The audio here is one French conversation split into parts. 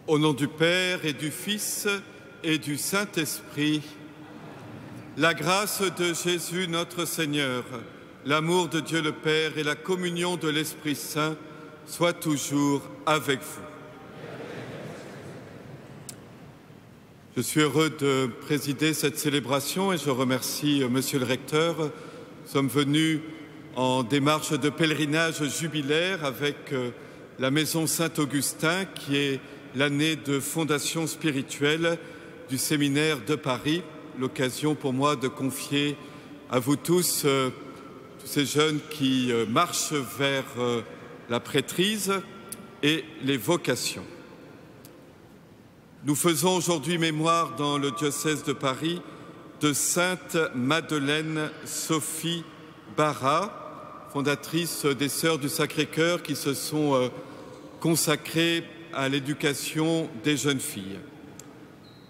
Au nom du Père et du Fils et du Saint-Esprit, la grâce de Jésus notre Seigneur, l'amour de Dieu le Père et la communion de l'Esprit Saint soient toujours avec vous. Je suis heureux de présider cette célébration et je remercie Monsieur le Recteur. Nous sommes venus en démarche de pèlerinage jubilaire avec la Maison Saint-Augustin qui est l'année de fondation spirituelle du séminaire de Paris. L'occasion pour moi de confier à vous tous, tous ces jeunes qui marchent vers la prêtrise et les vocations. Nous faisons aujourd'hui mémoire dans le diocèse de Paris de Sainte Madeleine Sophie Barra, fondatrice des Sœurs du Sacré-Cœur qui se sont consacrées à l'éducation des jeunes filles.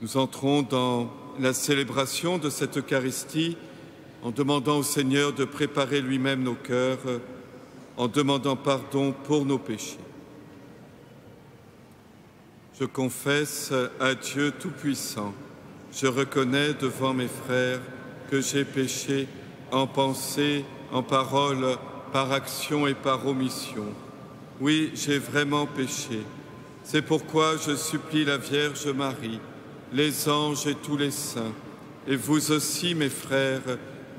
Nous entrons dans la célébration de cette Eucharistie en demandant au Seigneur de préparer lui-même nos cœurs, en demandant pardon pour nos péchés. Je confesse à Dieu Tout-Puissant, je reconnais devant mes frères que j'ai péché en pensée, en parole, par action et par omission. Oui, j'ai vraiment péché. C'est pourquoi je supplie la Vierge Marie, les anges et tous les saints, et vous aussi, mes frères,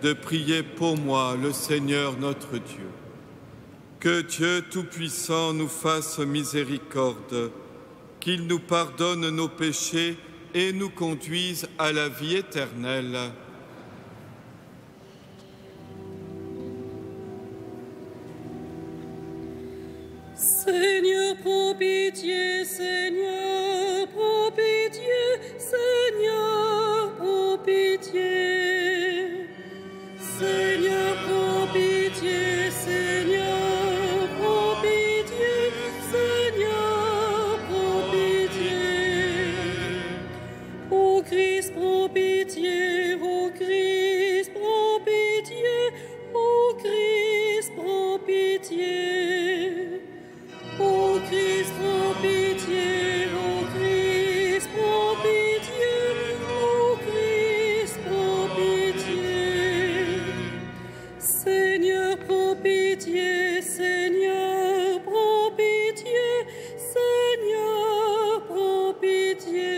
de prier pour moi, le Seigneur notre Dieu. Que Dieu Tout-Puissant nous fasse miséricorde, qu'il nous pardonne nos péchés et nous conduise à la vie éternelle. Seigneur, prends pitié, Seigneur, prends pitié, Seigneur, prends pitié. Seigneur, prends pitié, Seigneur, prends pitié, Seigneur, prends pitié. Ô Christ, prends pitié, ô Christ, prends pitié, ô Christ, prends pitié. Ô Christ, prends pitié, ô Christ, prends pitié, ô Christ, prends pitié. Seigneur, prends pitié, Seigneur, prends pitié, Seigneur, prends pitié.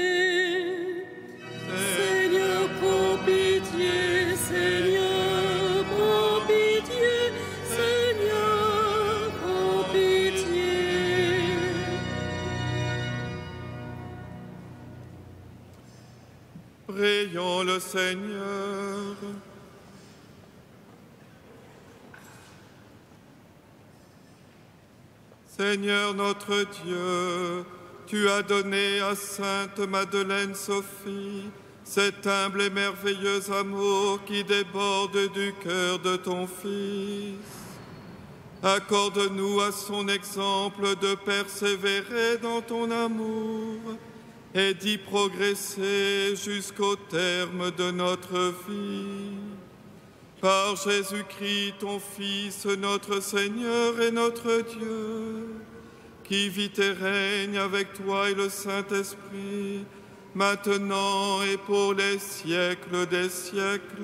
Seigneur, prends pitié, Seigneur, prends pitié, Seigneur, prends pitié. Prions le Seigneur. Seigneur notre Dieu, tu as donné à Sainte Madeleine Sophie cet humble et merveilleux amour qui déborde du cœur de ton Fils. Accorde-nous à son exemple de persévérer dans ton amour et d'y progresser jusqu'au terme de notre vie. Par Jésus-Christ, ton Fils, notre Seigneur et notre Dieu, qui vit et règne avec toi et le Saint-Esprit, maintenant et pour les siècles des siècles.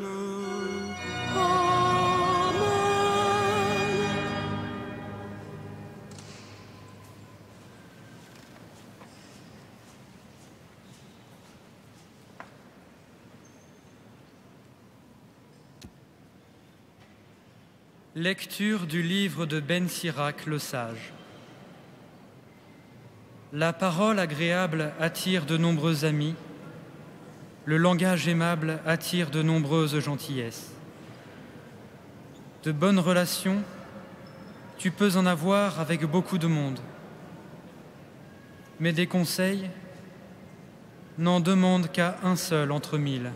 Lecture du livre de Ben Sirac le Sage. La parole agréable attire de nombreux amis, le langage aimable attire de nombreuses gentillesses. De bonnes relations, tu peux en avoir avec beaucoup de monde. Mais des conseils, n'en demande qu'à un seul entre mille.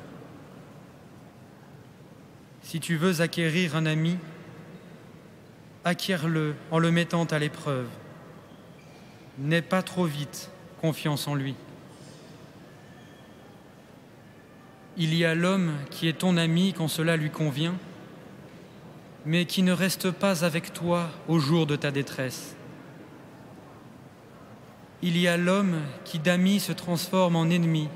Si tu veux acquérir un ami, acquiers-le en le mettant à l'épreuve. N'aie pas trop vite confiance en lui. Il y a l'homme qui est ton ami quand cela lui convient, mais qui ne reste pas avec toi au jour de ta détresse. il y a l'homme qui d'ami se transforme en ennemi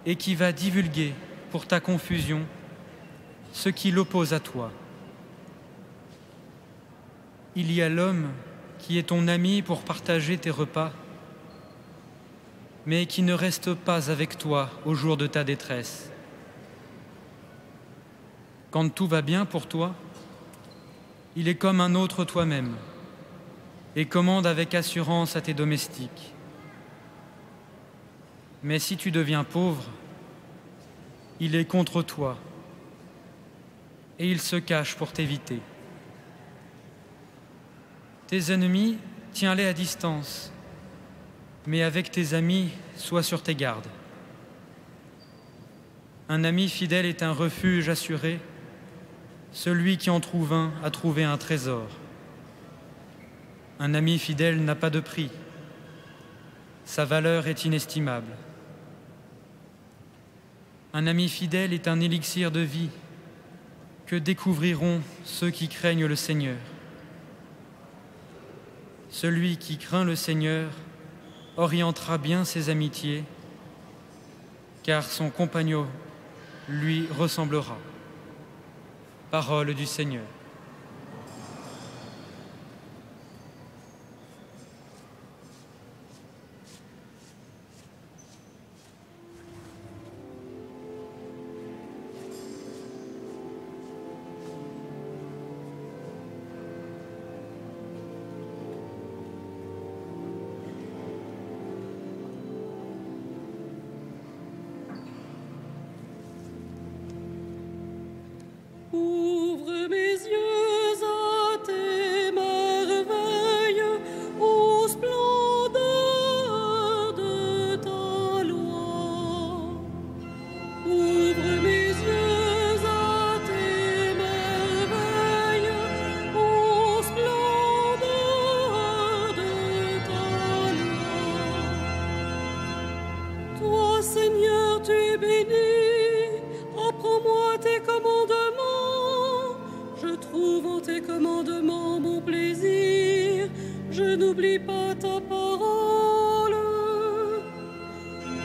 et qui va divulguer, pour ta confusion, ce qui l'oppose à toi. Il y a l'homme qui est ton ami pour partager tes repas, mais qui ne reste pas avec toi au jour de ta détresse. Quand tout va bien pour toi, il est comme un autre toi-même et commande avec assurance à tes domestiques. Mais si tu deviens pauvre, il est contre toi et il se cache pour t'éviter. Tes ennemis, tiens-les à distance, mais avec tes amis, sois sur tes gardes. Un ami fidèle est un refuge assuré. Celui qui en trouve un a trouvé un trésor. Un ami fidèle n'a pas de prix. Sa valeur est inestimable. Un ami fidèle est un élixir de vie que découvriront ceux qui craignent le Seigneur. Celui qui craint le Seigneur orientera bien ses amitiés, car son compagnon lui ressemblera. Parole du Seigneur. Ouvre mes yeux à tes merveilles, ô splendeur de ta loi. Ouvre mes yeux à tes merveilles, ô splendeur de ta loi. Toi, Seigneur, tu es béni. Apprends-moi tes commandements. Je trouve en tes commandements mon plaisir. Je n'oublie pas ta parole.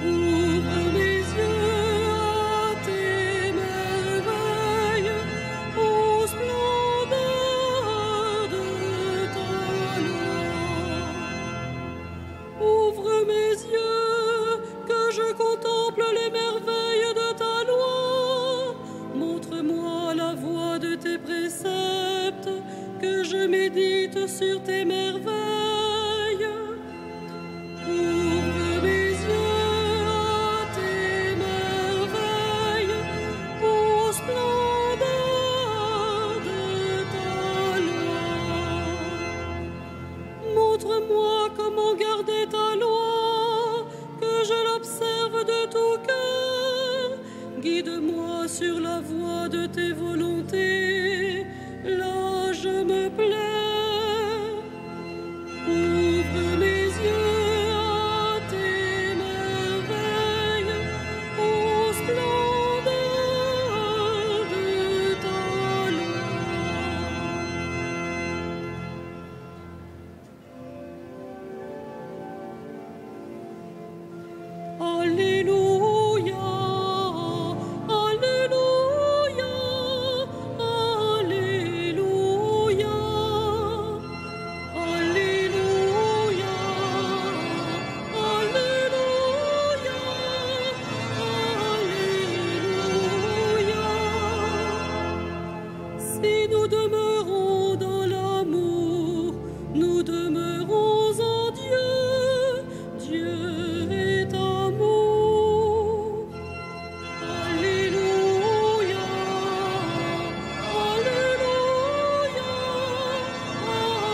Ouvre mes yeux à tes merveilles, ô splendeur de ta loi. Ouvre mes yeux, que je contemple les merveilles de ta loi. Montre-moi la voie de tes préceptes, que je médite sur tes merveilles. Ouvre mes yeux à tes merveilles, ô splendeur de ta loi. Montre-moi comment garder ta loi, que je l'observe de tout cœur. Guide-moi sur la voie de tes volontés, là je me plais. Ouvre mes yeux à tes merveilles, ô splendeur de ta loi. Alléluia, Alléluia, Alléluia, Alléluia, Alléluia, Alléluia. Si nous demeurons dans l'amour, nous demeurons en Dieu. Dieu est amour. Alléluia, Alléluia,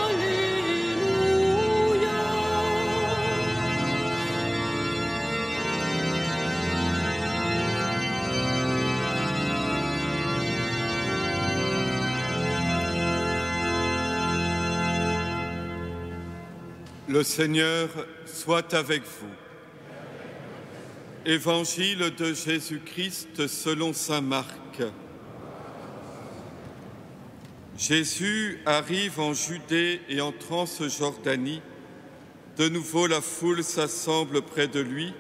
Alléluia. Le Seigneur soit avec vous. Évangile de Jésus-Christ selon saint Marc. Jésus arrive en Judée et en Transjordanie De nouveau, la foule s'assemble près de lui,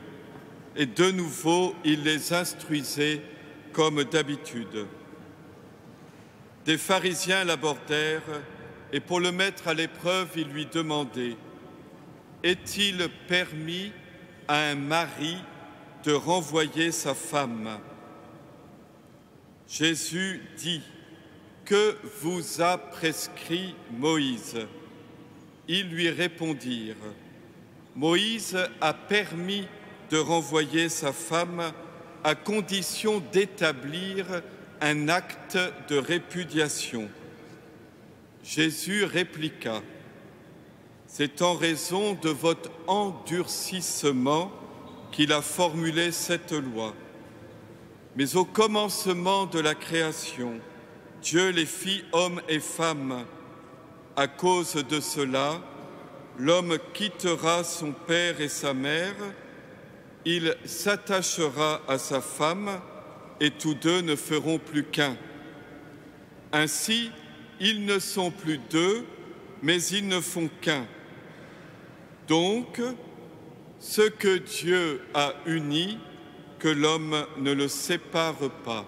et de nouveau, il les instruisait comme d'habitude. Des pharisiens l'abordèrent, et pour le mettre à l'épreuve, ils lui demandaient « Est-il permis à un mari de renvoyer sa femme ?» Jésus dit « Que vous a prescrit Moïse ?» Ils lui répondirent « Moïse a permis de renvoyer sa femme à condition d'établir un acte de répudiation. » Jésus répliqua « C'est en raison de votre endurcissement qu'il a formulé cette loi. Mais au commencement de la création, Dieu les fit hommes et femmes. À cause de cela, l'homme quittera son père et sa mère, il s'attachera à sa femme, et tous deux ne feront plus qu'un. Ainsi, ils ne sont plus deux, mais ils ne font qu'un. Donc, ce que Dieu a uni, que l'homme ne le sépare pas. »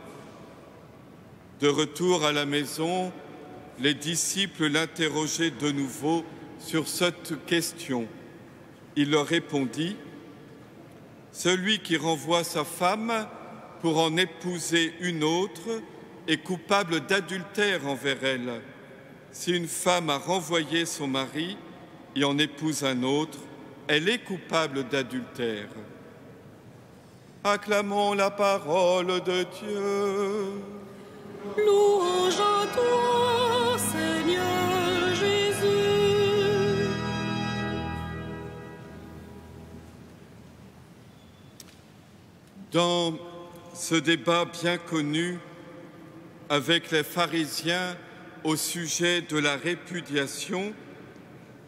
De retour à la maison, les disciples l'interrogeaient de nouveau sur cette question. Il leur répondit « Celui qui renvoie sa femme pour en épouser une autre est coupable d'adultère envers elle. Si une femme a renvoyé son mari et en épouse un autre, elle est coupable d'adultère. » Acclamons la parole de Dieu. Louange à toi, Seigneur Jésus. Dans ce débat bien connu avec les pharisiens au sujet de la répudiation,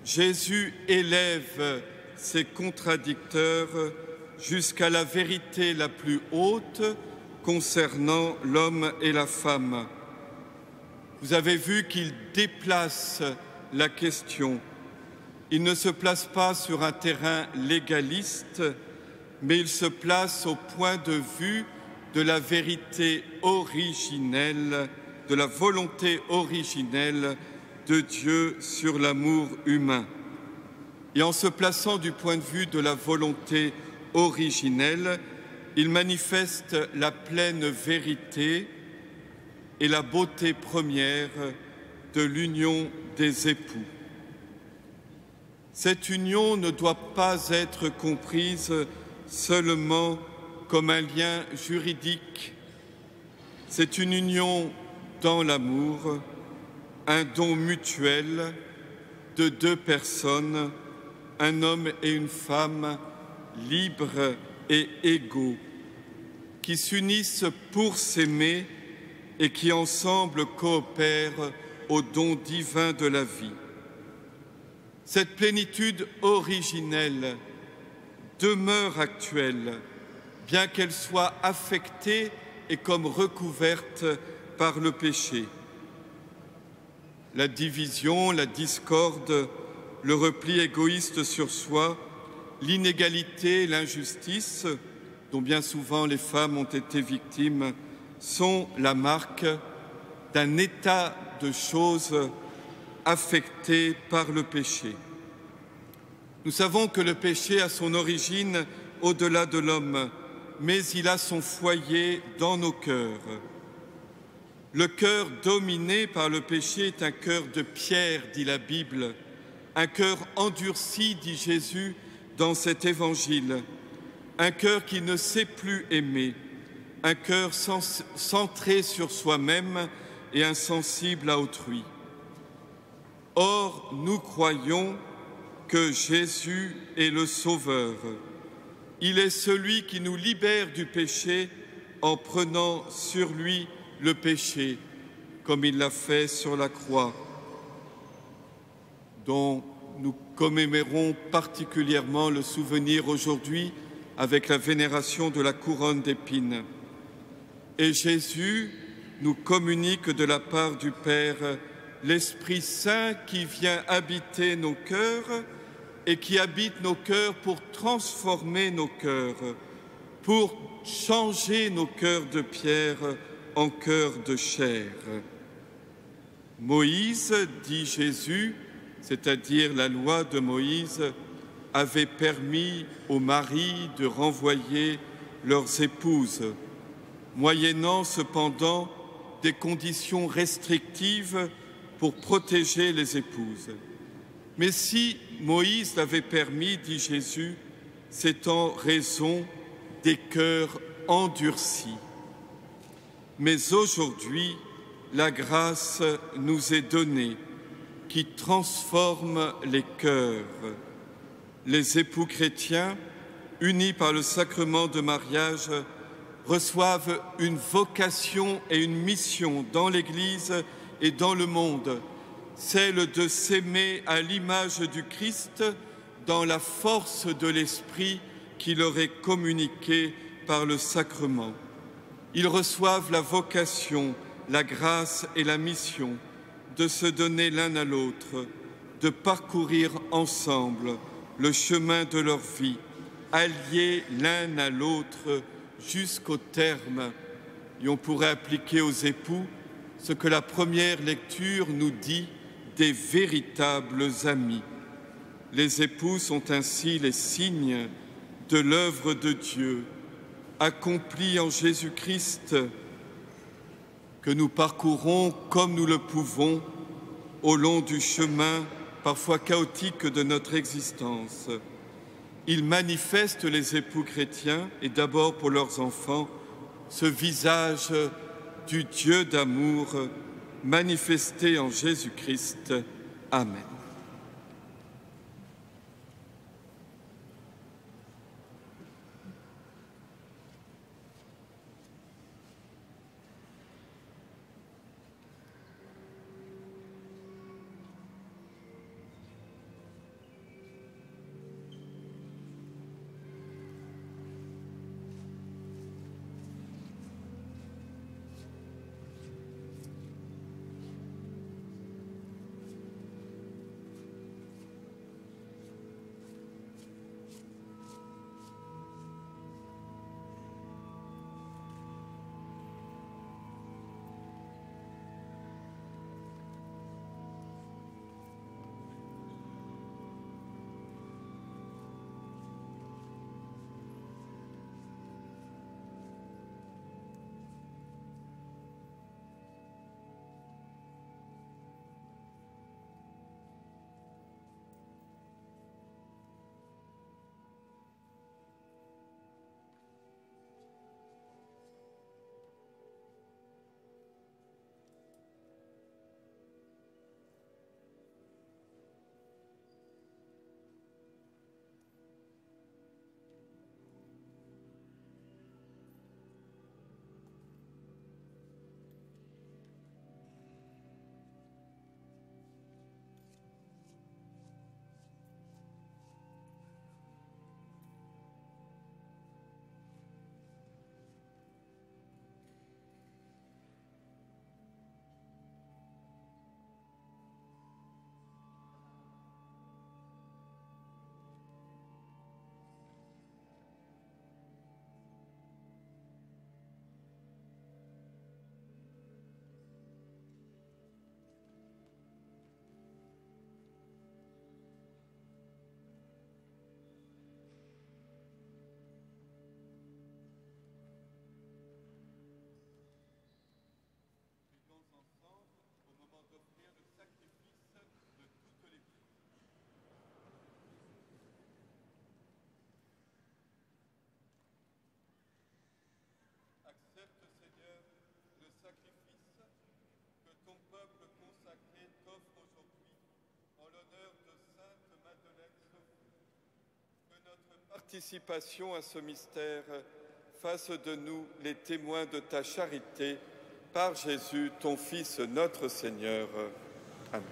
Jésus élève ses contradicteurs jusqu'à la vérité la plus haute concernant l'homme et la femme. Vous avez vu qu'il déplace la question. Il ne se place pas sur un terrain légaliste, mais il se place au point de vue de la vérité originelle, de la volonté originelle de Dieu sur l'amour humain. Et en se plaçant du point de vue de la volonté originelle, il manifeste la pleine vérité et la beauté première de l'union des époux. Cette union ne doit pas être comprise seulement comme un lien juridique. C'est une union dans l'amour, un don mutuel de deux personnes, un homme et une femme libres et égaux, qui s'unissent pour s'aimer et qui ensemble coopèrent au don divin de la vie. Cette plénitude originelle demeure actuelle, bien qu'elle soit affectée et comme recouverte par le péché. La division, la discorde, le repli égoïste sur soi, l'inégalité, l'injustice, dont bien souvent les femmes ont été victimes, sont la marque d'un état de choses affecté par le péché. Nous savons que le péché a son origine au-delà de l'homme, mais il a son foyer dans nos cœurs. Le cœur dominé par le péché est un cœur de pierre, dit la Bible, un cœur endurci, dit Jésus dans cet évangile, un cœur qui ne sait plus aimer, un cœur centré sur soi-même et insensible à autrui. Or, nous croyons que Jésus est le Sauveur. Il est celui qui nous libère du péché en prenant sur lui le péché, comme il l'a fait sur la croix, dont nous commémorons particulièrement le souvenir aujourd'hui avec la vénération de la couronne d'épines. Et Jésus nous communique de la part du Père l'Esprit Saint qui vient habiter nos cœurs et qui habite nos cœurs pour transformer nos cœurs, pour changer nos cœurs de pierre en cœurs de chair. Moïse, dit Jésus, c'est-à-dire la loi de Moïse, avait permis aux maris de renvoyer leurs épouses, moyennant cependant des conditions restrictives pour protéger les épouses. Mais si Moïse l'avait permis, dit Jésus, c'est en raison des cœurs endurcis. Mais aujourd'hui, la grâce nous est donnée qui transforme les cœurs. Les époux chrétiens, unis par le sacrement de mariage, reçoivent une vocation et une mission dans l'Église et dans le monde, celle de s'aimer à l'image du Christ dans la force de l'Esprit qui leur est communiqué par le sacrement. Ils reçoivent la vocation, la grâce et la mission de se donner l'un à l'autre, de parcourir ensemble le chemin de leur vie, alliés l'un à l'autre jusqu'au terme. Et on pourrait appliquer aux époux ce que la première lecture nous dit des véritables amis. Les époux sont ainsi les signes de l'œuvre de Dieu, accomplie en Jésus-Christ, que nous parcourons comme nous le pouvons au long du chemin parfois chaotique de notre existence. Ils manifestent, les époux chrétiens, et d'abord pour leurs enfants, ce visage du Dieu d'amour manifesté en Jésus-Christ. Amen. Accepte, Seigneur, le sacrifice que ton peuple consacré t'offre aujourd'hui en l'honneur de Sainte Madeleine Sophie. Que notre participation à ce mystère fasse de nous les témoins de ta charité, par Jésus, ton Fils, notre Seigneur. Amen.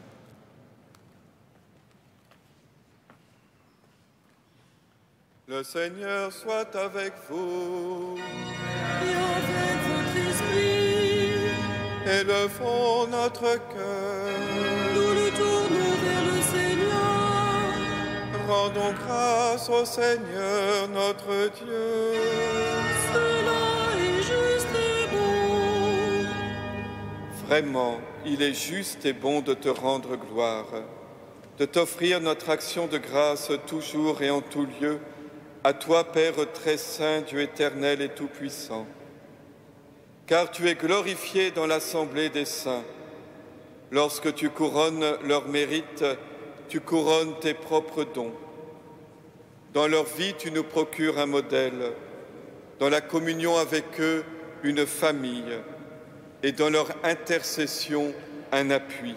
Le Seigneur soit avec vous. Et avec votre esprit. Élevons notre cœur. Nous le tournons vers le Seigneur. Rendons grâce au Seigneur notre Dieu. Cela est juste et bon. Vraiment, il est juste et bon de te rendre gloire, de t'offrir notre action de grâce toujours et en tout lieu, à toi, Père très saint, Dieu éternel et tout-puissant. Car tu es glorifié dans l'assemblée des saints. Lorsque tu couronnes leurs mérites, tu couronnes tes propres dons. Dans leur vie, tu nous procures un modèle, dans la communion avec eux, une famille, et dans leur intercession, un appui,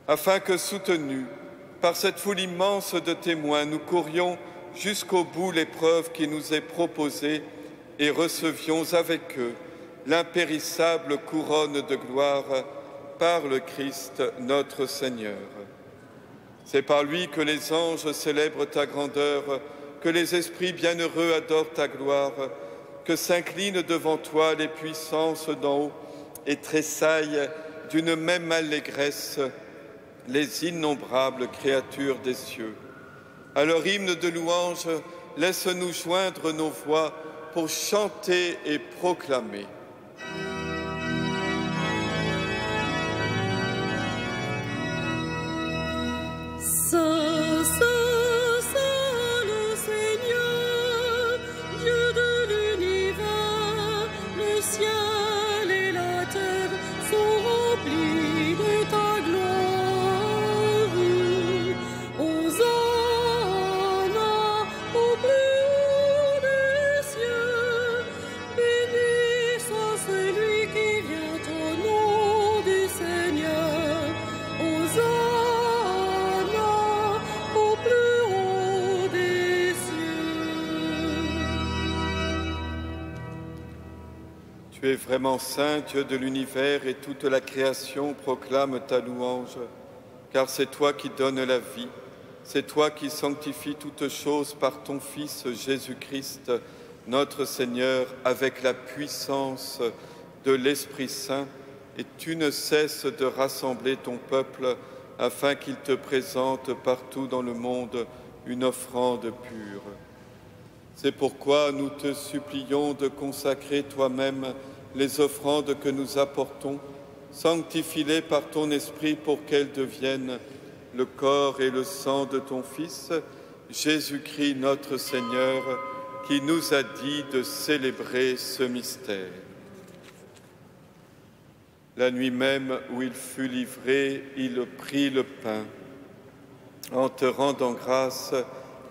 afin que, soutenus par cette foule immense de témoins, nous courions jusqu'au bout l'épreuve qui nous est proposée et recevions avec eux l'impérissable couronne de gloire par le Christ notre Seigneur. C'est par lui que les anges célèbrent ta grandeur, que les esprits bienheureux adorent ta gloire, que s'inclinent devant toi les puissances d'en haut et tressaillent d'une même allégresse les innombrables créatures des cieux. À leur hymne de louange, laisse-nous joindre nos voix pour chanter et proclamer. Saint, saint, saint le Seigneur, Dieu de l'univers, le ciel et la terre sont remplis de ta gloire. Hosanna au plus haut des cieux, béni soit celui qui vient au nom du Seigneur. Hosanna au plus haut des cieux. Tu es vraiment saint, Dieu de l'univers, et toute la création proclame ta louange, car c'est toi qui donnes la vie, c'est toi qui sanctifies toutes choses par ton Fils Jésus-Christ, notre Seigneur, avec la puissance de l'Esprit Saint, et tu ne cesses de rassembler ton peuple afin qu'il te présente partout dans le monde une offrande pure. C'est pourquoi nous te supplions de consacrer toi-même les offrandes que nous apportons, sanctifie-les par ton Esprit pour qu'elles deviennent le corps et le sang de ton Fils, Jésus-Christ notre Seigneur, qui nous a dit de célébrer ce mystère. La nuit même où il fut livré, il prit le pain. En te rendant grâce,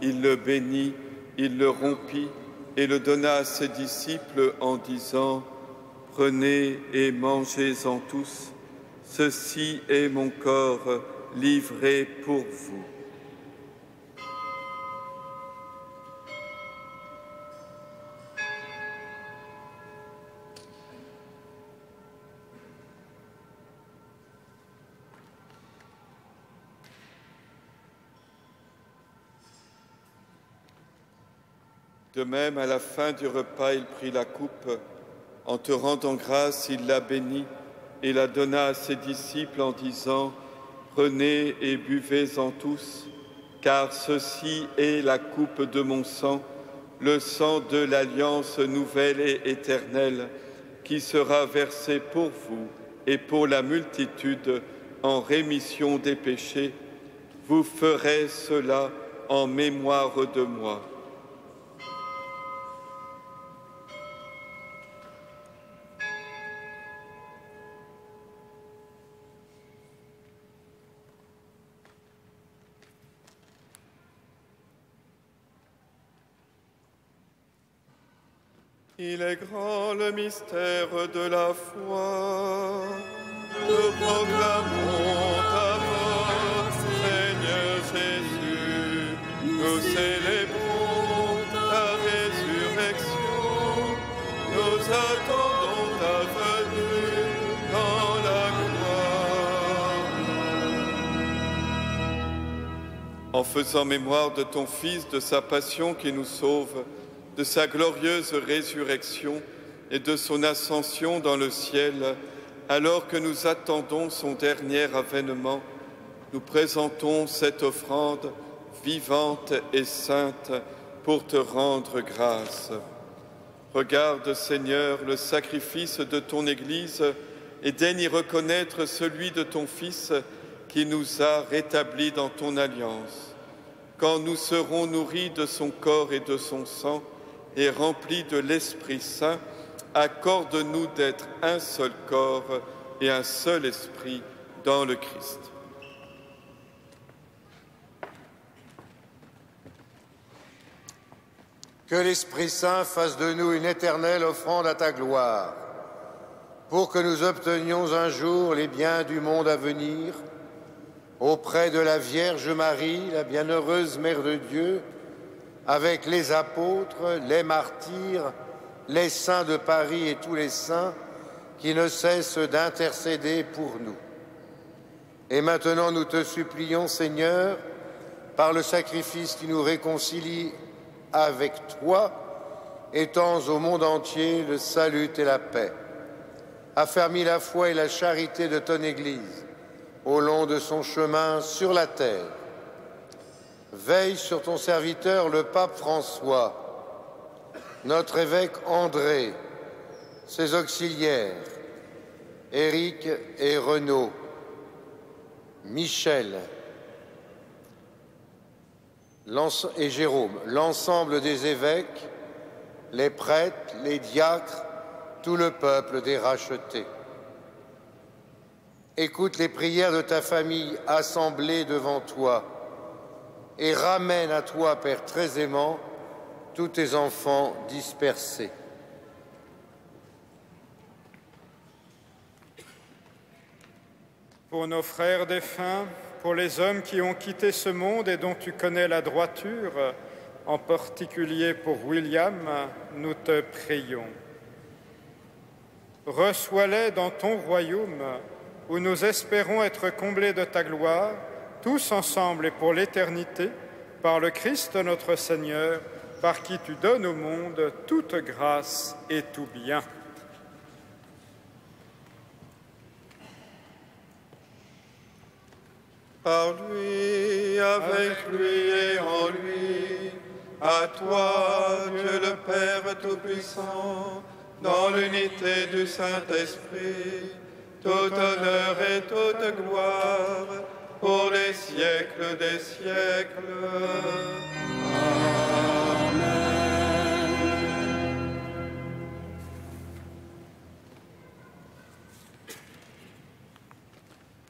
il le bénit, il le rompit et le donna à ses disciples en disant « Prenez et mangez-en tous, ceci est mon corps livré pour vous. » De même, à la fin du repas, il prit la coupe. En te rendant grâce, il la bénit et la donna à ses disciples en disant « Prenez et buvez-en tous, car ceci est la coupe de mon sang, le sang de l'alliance nouvelle et éternelle, qui sera versé pour vous et pour la multitude en rémission des péchés. Vous ferez cela en mémoire de moi. » Il est grand le mystère de la foi. Nous proclamons ta mort, Seigneur Jésus. Nous célébrons ta résurrection. Nous attendons ta venue dans la gloire. En faisant mémoire de ton Fils, de sa passion qui nous sauve, de sa glorieuse résurrection et de son ascension dans le ciel, alors que nous attendons son dernier avènement, nous présentons cette offrande vivante et sainte, pour te rendre grâce. Regarde, Seigneur, le sacrifice de ton Église et daigne y reconnaître celui de ton Fils qui nous a rétablis dans ton alliance. Quand nous serons nourris de son corps et de son sang et remplis de l'Esprit Saint, accorde-nous d'être un seul corps et un seul esprit dans le Christ. Que l'Esprit Saint fasse de nous une éternelle offrande à ta gloire, pour que nous obtenions un jour les biens du monde à venir, auprès de la Vierge Marie, la bienheureuse Mère de Dieu, avec les apôtres, les martyrs, les saints de Paris et tous les saints qui ne cessent d'intercéder pour nous. Et maintenant, nous te supplions, Seigneur, par le sacrifice qui nous réconcilie avec toi, étends au monde entier le salut et la paix. Affermis la foi et la charité de ton Église au long de son chemin sur la terre. Veille sur ton serviteur, le pape François, notre évêque André, ses auxiliaires, Éric et Renaud, Michel et Jérôme, l'ensemble des évêques, les prêtres, les diacres, tout le peuple des rachetés. Écoute les prières de ta famille assemblée devant toi et ramène à toi, Père très aimant, tous tes enfants dispersés. Pour nos frères défunts, pour les hommes qui ont quitté ce monde et dont tu connais la droiture, en particulier pour William, nous te prions. Reçois-les dans ton royaume, où nous espérons être comblés de ta gloire, tous ensemble et pour l'éternité, par le Christ notre Seigneur, par qui tu donnes au monde toute grâce et tout bien. Par lui, avec lui et en lui, à toi, Dieu le Père Tout-Puissant, dans l'unité du Saint-Esprit, tout honneur et toute gloire, pour les siècles des siècles.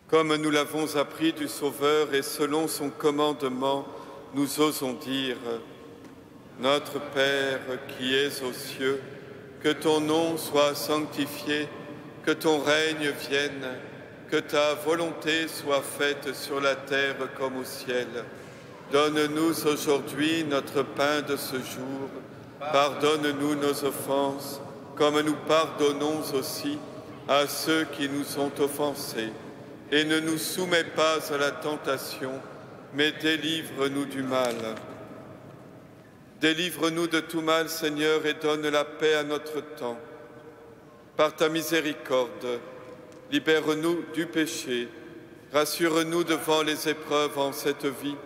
Comme nous l'avons appris du Sauveur et selon son commandement, nous osons dire « Notre Père qui es aux cieux, que ton nom soit sanctifié, que ton règne vienne, que ta volonté soit faite sur la terre comme au ciel. Donne-nous aujourd'hui notre pain de ce jour. Pardonne-nous nos offenses, comme nous pardonnons aussi à ceux qui nous ont offensés. Et ne nous soumets pas à la tentation, mais délivre-nous du mal. Délivre-nous de tout mal, Seigneur, et donne la paix à notre temps. Par ta miséricorde, libère-nous du péché, rassure-nous devant les épreuves en cette vie,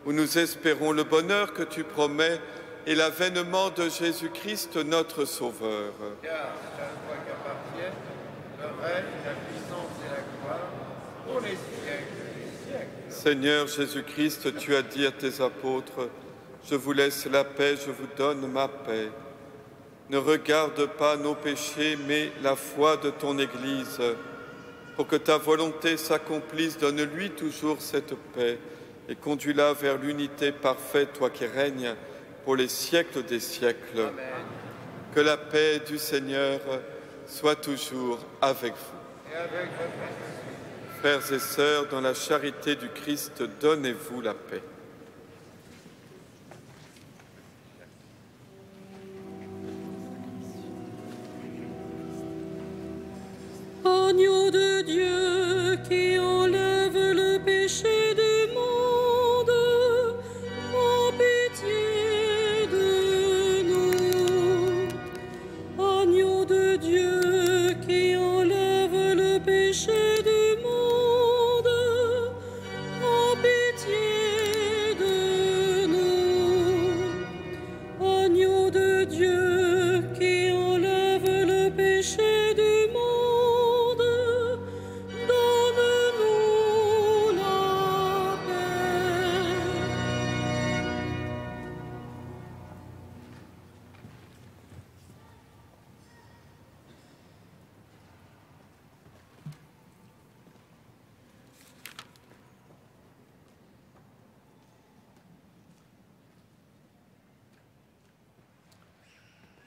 où nous espérons le bonheur que tu promets et l'avènement de Jésus-Christ, notre Sauveur. Car c'est à toi qu'appartiennent le règne, la puissance et la gloire, pour les siècles des siècles. Seigneur Jésus-Christ, tu as dit à tes apôtres, « Je vous laisse la paix, je vous donne ma paix. » Ne regarde pas nos péchés, mais la foi de ton Église. Pour que ta volonté s'accomplisse, donne-lui toujours cette paix et conduis-la vers l'unité parfaite, toi qui règnes pour les siècles des siècles. Amen. Que la paix du Seigneur soit toujours avec vous. Et avec votre... Frères et sœurs, dans la charité du Christ, donnez-vous la paix. Agneau de Dieu qui enlève le péché du monde, en pitié de nous. Agneau de Dieu qui enlève le péché du monde, en pitié de Dieu qui enlève le péché du monde, donne-nous la paix.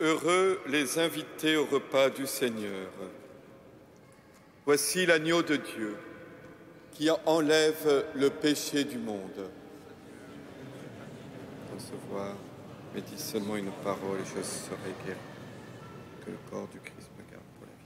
Heureux les invités au repas du Seigneur. Voici l'agneau de Dieu qui enlève le péché du monde. Recevoir, mais dis seulement une parole et je serai guéri. Que le corps du Christ me garde pour la vie.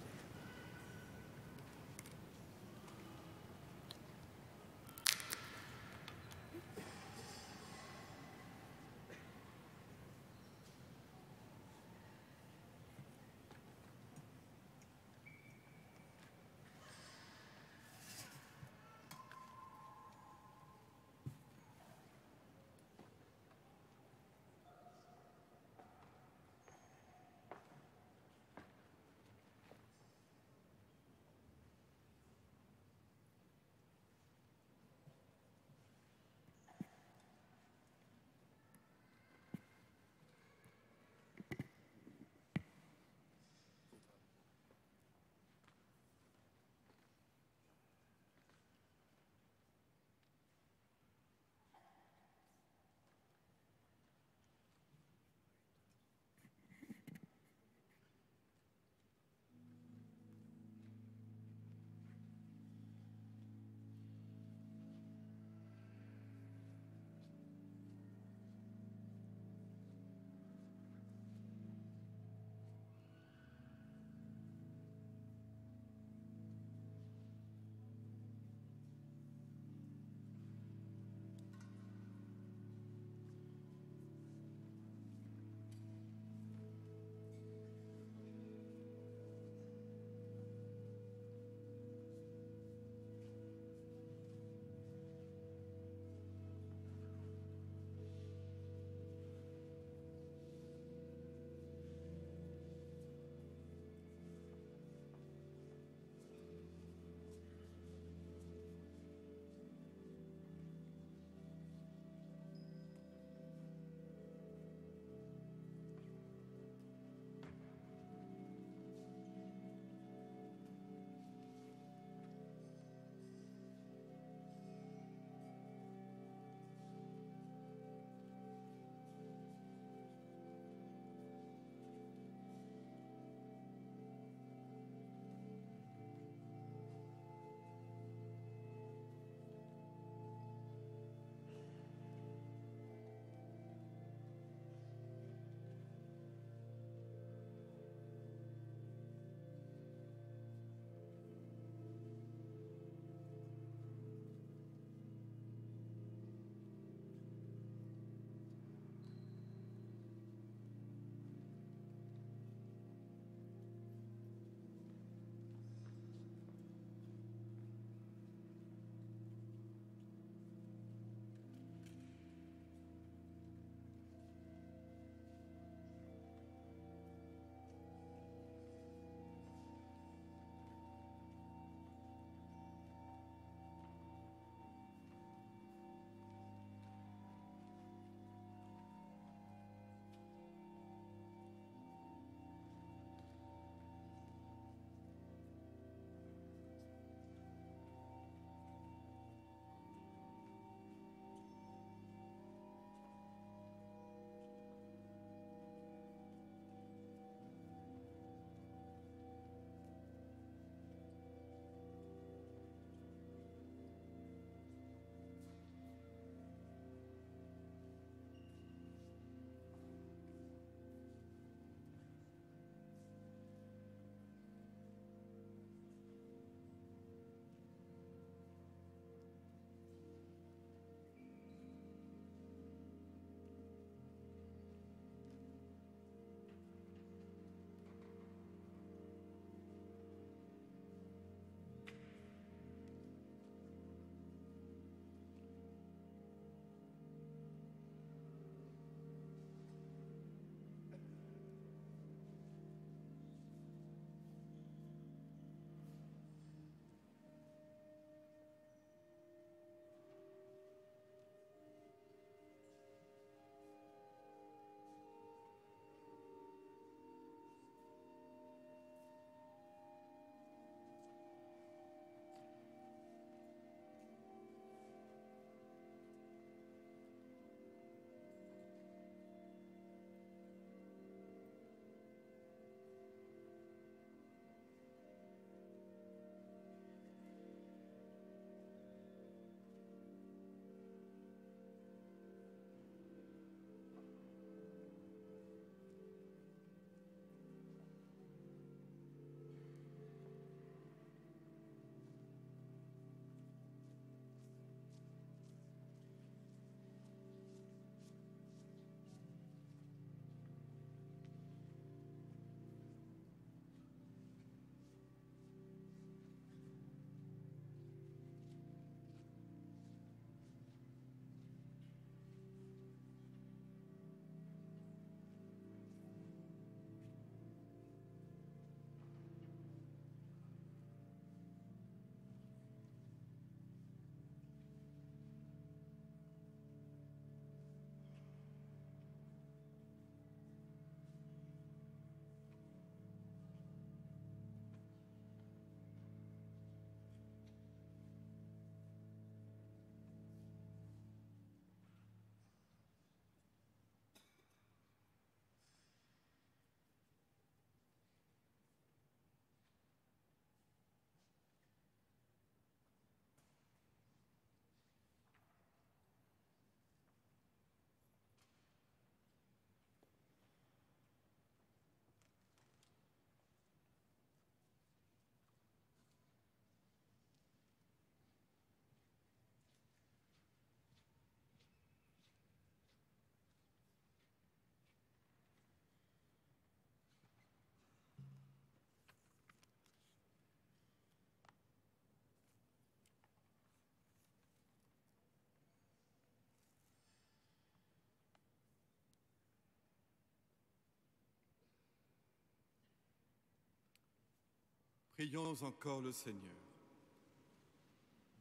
Prions encore le Seigneur.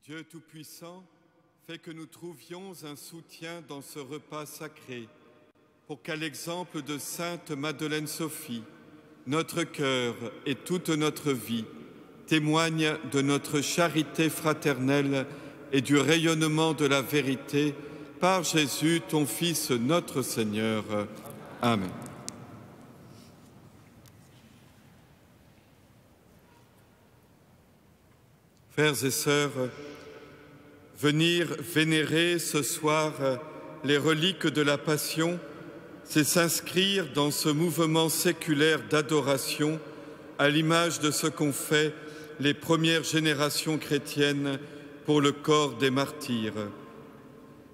Dieu Tout-Puissant, fais que nous trouvions un soutien dans ce repas sacré, pour qu'à l'exemple de Sainte Madeleine Sophie, notre cœur et toute notre vie témoignent de notre charité fraternelle et du rayonnement de la vérité par Jésus, ton Fils, notre Seigneur. Amen. Frères et sœurs, venir vénérer ce soir les reliques de la Passion, c'est s'inscrire dans ce mouvement séculaire d'adoration à l'image de ce qu'ont fait les premières générations chrétiennes pour le corps des martyrs.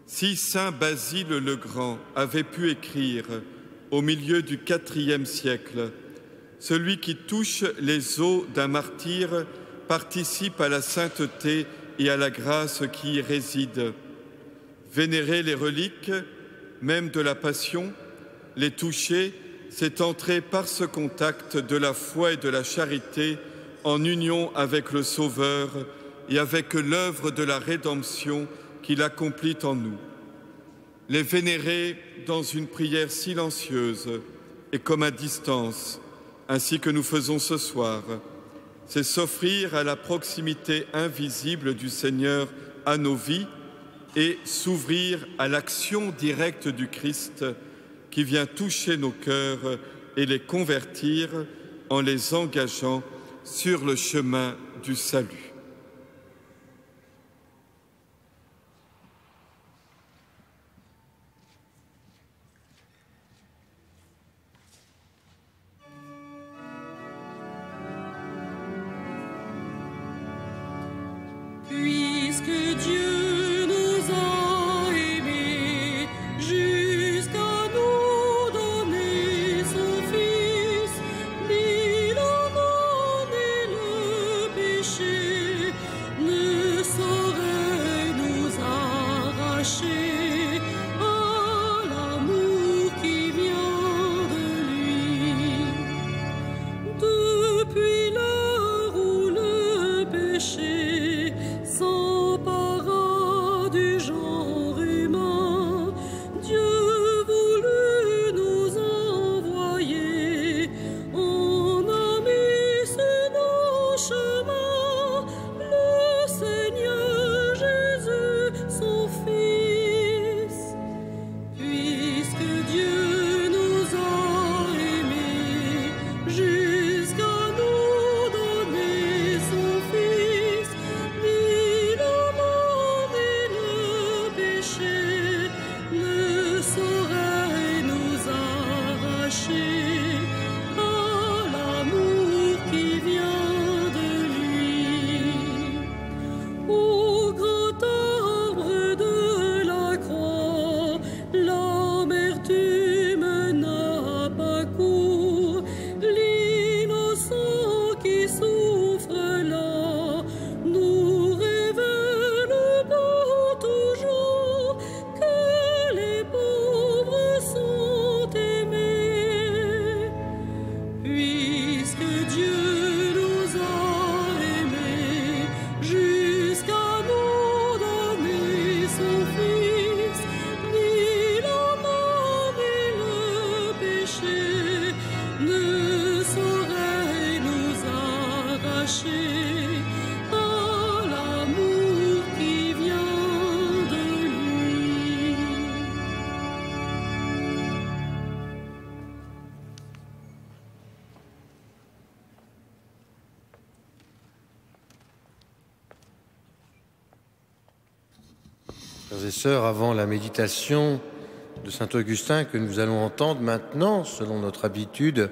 Si saint Basile le Grand avait pu écrire au milieu du IVe siècle « Celui qui touche les os d'un martyr participe à la sainteté et à la grâce qui y réside. Vénérer les reliques, même de la Passion, les toucher, c'est entrer par ce contact de la foi et de la charité en union avec le Sauveur et avec l'œuvre de la rédemption qu'il accomplit en nous. Les vénérer dans une prière silencieuse et comme à distance, ainsi que nous faisons ce soir, c'est s'offrir à la proximité invisible du Seigneur à nos vies et s'ouvrir à l'action directe du Christ qui vient toucher nos cœurs et les convertir en les engageant sur le chemin du salut. Puisque Dieu nous a aimés jusqu'à nous donner son Fils, ni la mort ni le péché ne sauraient nous arracher à l'amour qui vient de lui. Depuis l'heure où le péché s'empara du genre humain, Dieu voulut nous envoyer, on a mis sur nos chemins le Seigneur Jésus, son Fils. Puisque Dieu nous a aimés jusqu'à nous donner son Fils, ni la mort ni le péché ne sauraient nous arracher à l'amour qui vient de lui. Au grand arbre de la croix, l'amertume n'a pas cours. L'innocent qui souffre là nous révèle pour toujours que les pauvres sont aimés. Puisque Dieu nous a aimés jusqu'à nous donner son Fils, ni la mort ni le péché ne sauraient nous arracher à l'amour qui vient de lui. Frères et sœurs, avant la méditation de saint Augustin que nous allons entendre maintenant, selon notre habitude,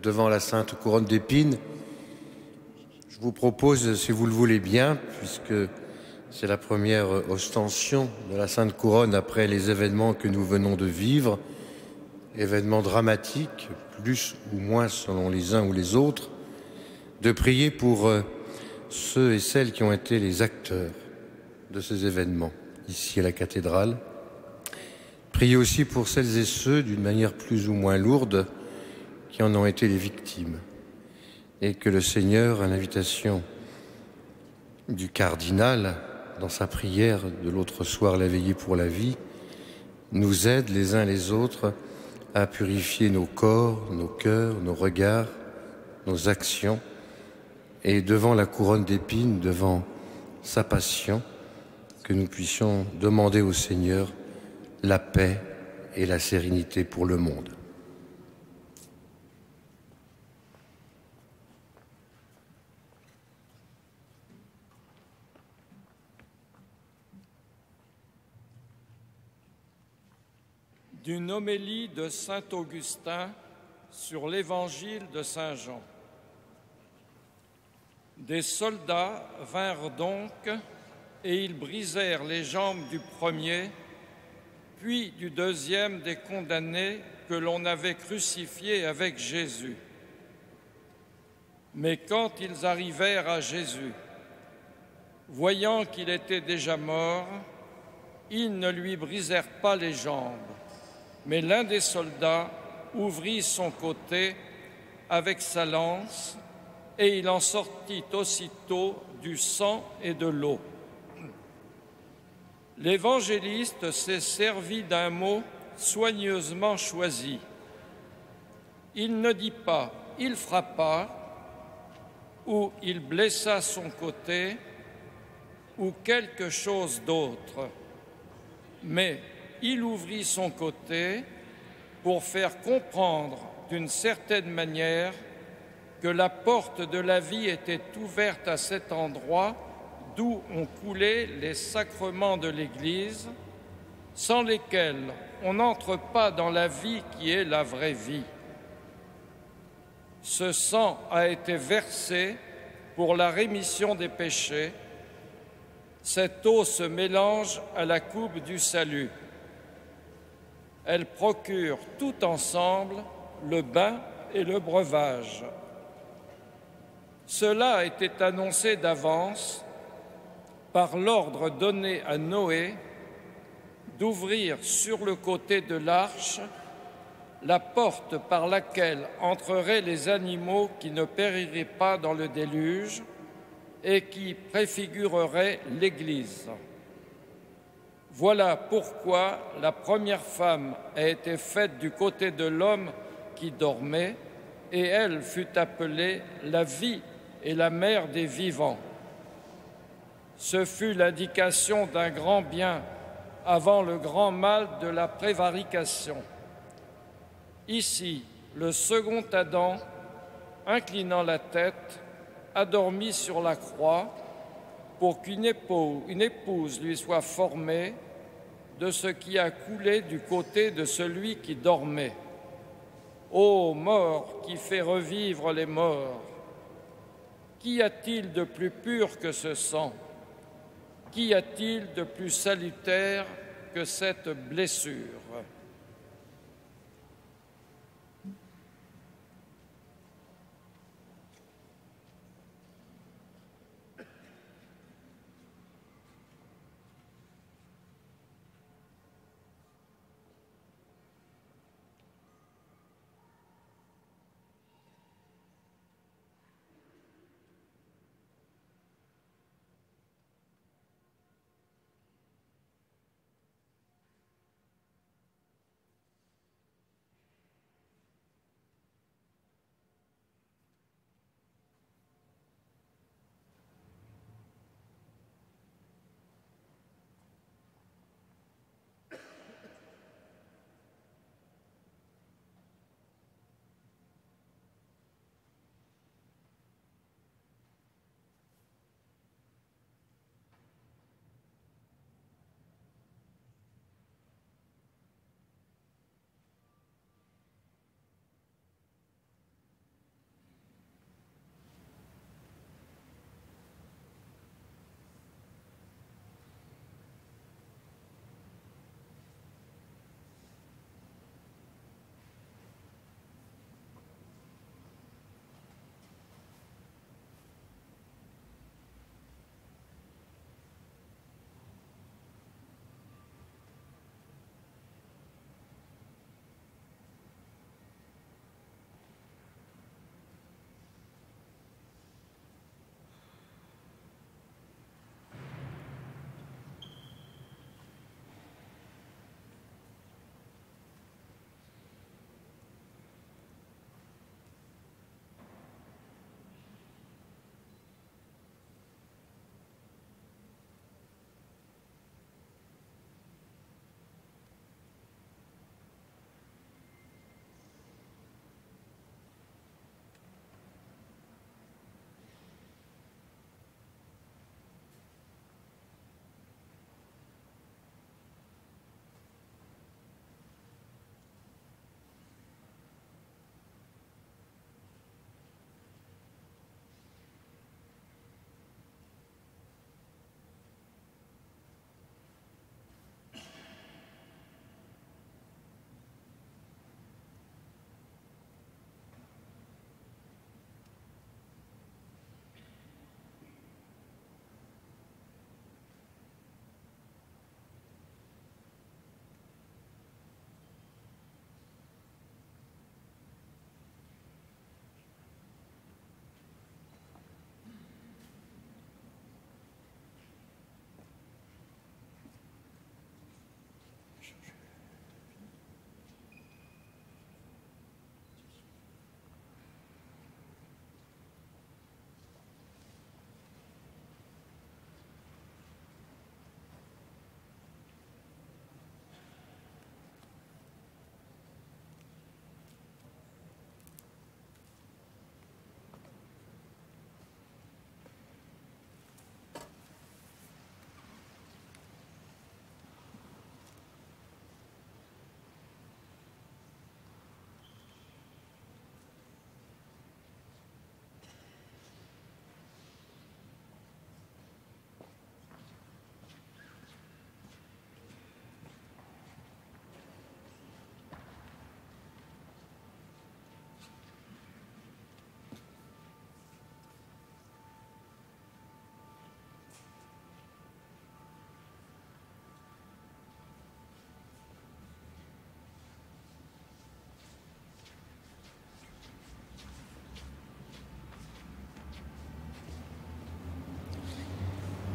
devant la Sainte Couronne d'Épines, je vous propose, si vous le voulez bien, puisque c'est la première ostension de la Sainte Couronne après les événements que nous venons de vivre, événements dramatiques, plus ou moins selon les uns ou les autres, de prier pour ceux et celles qui ont été les acteurs de ces événements, ici à la cathédrale. Priez aussi pour celles et ceux, d'une manière plus ou moins lourde, qui en ont été les victimes. et que le Seigneur, à l'invitation du cardinal, dans sa prière de l'autre soir, la veillée pour la vie, nous aide les uns les autres à purifier nos corps, nos cœurs, nos regards, nos actions, et devant la couronne d'épines, devant sa passion, que nous puissions demander au Seigneur la paix et la sérénité pour le monde. D'une homélie de saint Augustin sur l'évangile de saint Jean. Des soldats vinrent donc et ils brisèrent les jambes du premier, puis du deuxième des condamnés que l'on avait crucifiés avec Jésus. Mais quand ils arrivèrent à Jésus, voyant qu'il était déjà mort, ils ne lui brisèrent pas les jambes, mais l'un des soldats ouvrit son côté avec sa lance, et il en sortit aussitôt du sang et de l'eau. L'évangéliste s'est servi d'un mot soigneusement choisi. Il ne dit pas « il frappa » ou « il blessa son côté » ou quelque chose d'autre, mais il ouvrit son côté pour faire comprendre d'une certaine manière que la porte de la vie était ouverte à cet endroit d'où ont coulé les sacrements de l'Église, sans lesquels on n'entre pas dans la vie qui est la vraie vie. Ce sang a été versé pour la rémission des péchés. Cette eau se mélange à la coupe du salut. Elle procure tout ensemble le bain et le breuvage. Cela a été annoncé d'avance par l'ordre donné à Noé d'ouvrir sur le côté de l'arche la porte par laquelle entreraient les animaux qui ne périraient pas dans le déluge et qui préfigureraient l'Église. Voilà pourquoi la première femme a été faite du côté de l'homme qui dormait, et elle fut appelée la vie et la mère des vivants. Ce fut l'indication d'un grand bien avant le grand mal de la prévarication. Ici, le second Adam, inclinant la tête, a dormi sur la croix pour qu'une épouse lui soit formée de ce qui a coulé du côté de celui qui dormait. Ô mort qui fait revivre les morts, qu'y a-t-il de plus pur que ce sang? Qu'y a-t-il de plus salutaire que cette blessure?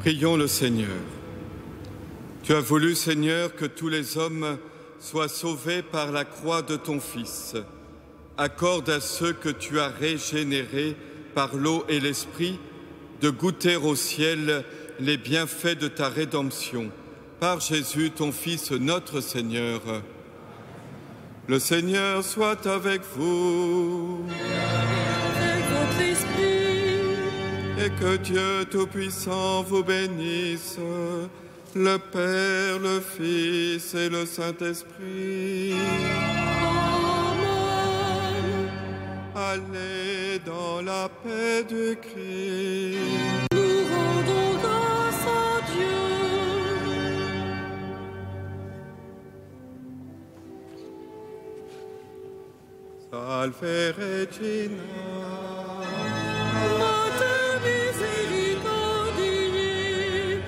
Prions le Seigneur. Tu as voulu, Seigneur, que tous les hommes soient sauvés par la croix de ton Fils. Accorde à ceux que tu as régénérés par l'eau et l'Esprit de goûter au ciel les bienfaits de ta rédemption. Par Jésus, ton Fils, notre Seigneur. Le Seigneur soit avec vous. Avec votre esprit. Et que Dieu Tout-Puissant vous bénisse, le Père, le Fils et le Saint-Esprit. Amen. Allez dans la paix du Christ. Nous rendons grâce à Dieu. Salve Regina. Mater misericordiae,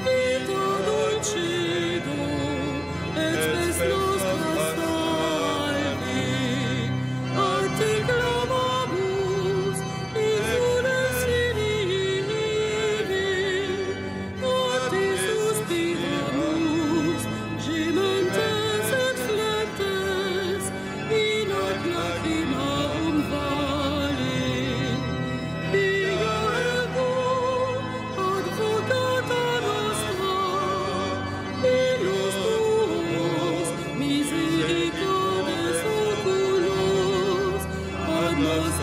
vita dulcedo, et spes nostra salve. A te clamamus, insules irive, a te suspiramus, gementes et flectes, in hoc lacrimarum vale. Pia ergo, advocata nostra, illos tuos, misericordes oculos, ad nos